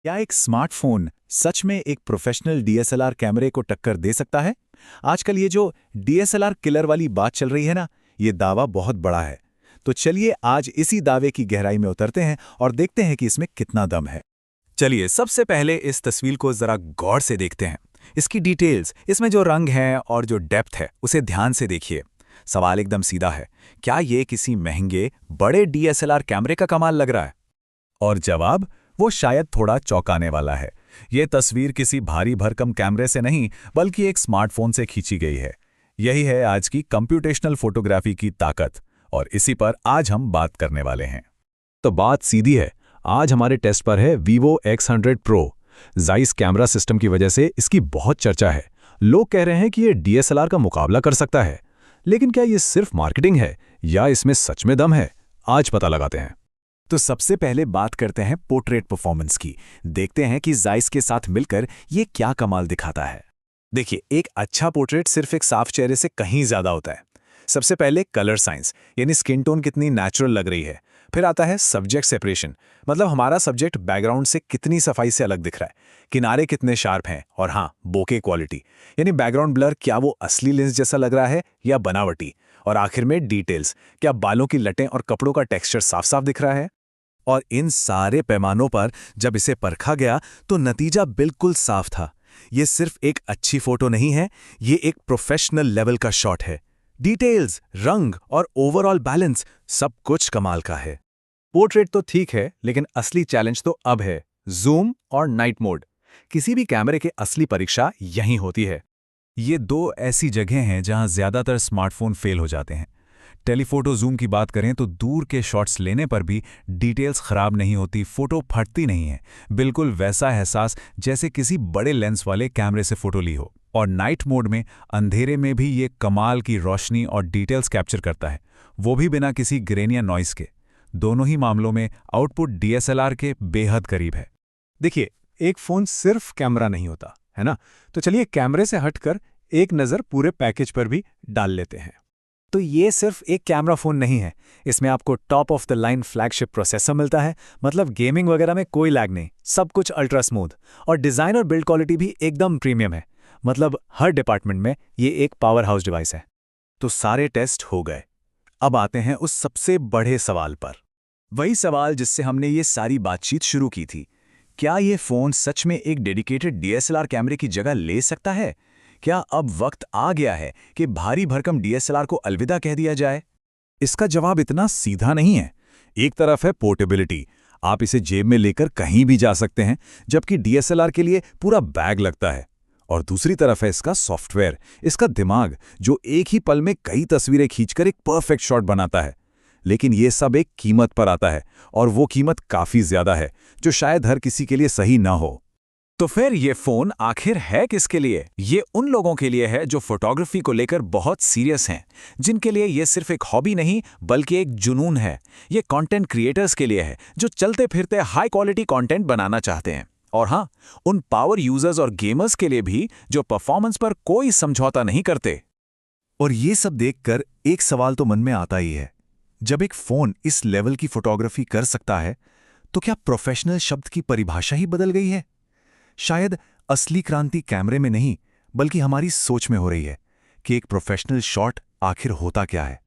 क्या एक स्मार्टफोन सच में एक प्रोफेशनल डीएसएलआर कैमरे को टक्कर दे सकता है? आजकल ये जो डीएसएलआर किलर वाली बात चल रही है ना, ये दावा बहुत बड़ा है। तो चलिए आज इसी दावे की गहराई में उतरते हैं और देखते हैं कि इसमें कितना दम है। चलिए सबसे पहले इस तस्वीर को जरा गौर से देखते हैं। इसकी डिटेल्स, इसमें जो रंग है और जो डेप्थ है, उसे ध्यान से देखिए। सवाल एकदम सीधा है, क्या ये किसी महंगे बड़े डीएसएलआर कैमरे का कमाल लग रहा है? और जवाब वो शायद थोड़ा चौंकाने वाला है। ये तस्वीर किसी भारी भरकम कैमरे से नहीं, बल्कि एक स्मार्टफोन से खींची गई है। यही है आज की कंप्यूटेशनल फोटोग्राफी की ताकत, और इसी पर आज हम बात करने वाले हैं। तो बात सीधी है, आज हमारे टेस्ट पर है Vivo X100 Pro। Zeiss camera system की वजह से इसकी बहुत चर्चा है। लोग कह रहे हैं कि ये डीएसएलआर का मुकाबला कर सकता है। लेकिन क्या ये सिर्फ मार्केटिंग है या इसमें सच में दम है? आज पता लगाते हैं। तो सबसे पहले बात करते हैं पोर्ट्रेट परफॉर्मेंस की। देखते हैं कि Zeiss के साथ मिलकर ये क्या कमाल दिखाता है। देखिए, एक अच्छा पोर्ट्रेट सिर्फ एक साफ चेहरे से कहीं ज्यादा होता है। सबसे पहले कलर साइंस, यानी स्किन टोन कितनी नेचुरल लग रही है। फिर आता है सब्जेक्ट सेपरेशन, मतलब हमारा सब्जेक्ट बैकग्राउंड से कितनी सफाई से अलग दिख रहा है, किनारे कितने शार्प हैं, और हाँ, बोके क्वालिटी, यानी बैकग्राउंड ब्लर क्या वो असली लेंस जैसा लग रहा है या बनावटी। और आखिर में डिटेल्स, क्या बालों की लटें और कपड़ों का टेक्सचर साफ साफ दिख रहा है। और इन सारे पैमानों पर जब इसे परखा गया तो नतीजा बिल्कुल साफ था। ये सिर्फ एक अच्छी फोटो नहीं है, ये एक प्रोफेशनल लेवल का शॉट है। डिटेल्स, रंग और ओवरऑल बैलेंस सब कुछ कमाल का है। पोर्ट्रेट तो ठीक है, लेकिन असली चैलेंज तो अब है जूम और नाइट मोड। किसी भी कैमरे की असली परीक्षा यहीं होती है। ये दो ऐसी जगह हैं जहां ज्यादातर स्मार्टफोन फेल हो जाते हैं। टेलीफोटो जूम की बात करें तो दूर के शॉट्स लेने पर भी डिटेल्स खराब नहीं होती, फोटो फटती नहीं है। बिल्कुल वैसा एहसास जैसे किसी बड़े लेंस वाले कैमरे से फोटो ली हो। और नाइट मोड में अंधेरे में भी ये कमाल की रोशनी और डिटेल्स कैप्चर करता है, वो भी बिना किसी ग्रेन या नॉइस के। दोनों ही मामलों में आउटपुट डीएसएलआर के बेहद करीब है। देखिए, एक फ़ोन सिर्फ कैमरा नहीं होता, है ना? तो चलिए कैमरे से हटकर एक नज़र पूरे पैकेज पर भी डाल लेते हैं। तो ये सिर्फ एक कैमरा फ़ोन नहीं है, इसमें आपको top of the line flagship processor मिलता है। मतलब गेमिंग वगैरह में कोई लैग नहीं, सब कुछ अल्ट्रा स्मूथ। और डिज़ाइन और बिल्ड क्वालिटी भी एकदम प्रीमियम है। मतलब हर डिपार्टमेंट में ये एक पावर हाउस डिवाइस है। तो सारे टेस्ट हो गए, अब आते हैं उस सबसे बड़े सवाल पर। वही सवाल जिससे हमने ये सारी बातचीत शुरू की थी। क्या ये फ़ोन सच में एक डेडिकेटेड डीएसएलआर कैमरे की जगह ले सकता है? क्या अब वक्त आ गया है कि भारी भरकम डीएसएलआर को अलविदा कह दिया जाए? इसका जवाब इतना सीधा नहीं है। एक तरफ है पोर्टेबिलिटी, आप इसे जेब में लेकर कहीं भी जा सकते हैं, जबकि डीएसएलआर के लिए पूरा बैग लगता है। और दूसरी तरफ है इसका सॉफ्टवेयर, इसका दिमाग, जो एक ही पल में कई तस्वीरें खींचकर एक परफेक्ट शॉट बनाता है। लेकिन ये सब एक कीमत पर आता है, और वो कीमत काफी ज्यादा है, जो शायद हर किसी के लिए सही ना हो। तो फिर ये फोन आखिर है किसके लिए? ये उन लोगों के लिए है जो फोटोग्राफी को लेकर बहुत सीरियस हैं, जिनके लिए ये सिर्फ एक हॉबी नहीं बल्कि एक जुनून है। ये कंटेंट क्रिएटर्स के लिए है जो चलते फिरते हाई क्वालिटी कंटेंट बनाना चाहते हैं। और हाँ, उन पावर यूजर्स और गेमर्स के लिए भी जो परफॉर्मेंस पर कोई समझौता नहीं करते। और ये सब देखकर एक सवाल तो मन में आता ही है, जब एक फोन इस लेवल की फोटोग्राफी कर सकता है, तो क्या प्रोफेशनल शब्द की परिभाषा ही बदल गई है? शायद असली क्रांति कैमरे में नहीं, बल्कि हमारी सोच में हो रही है कि एक प्रोफेशनल शॉट आखिर होता क्या है।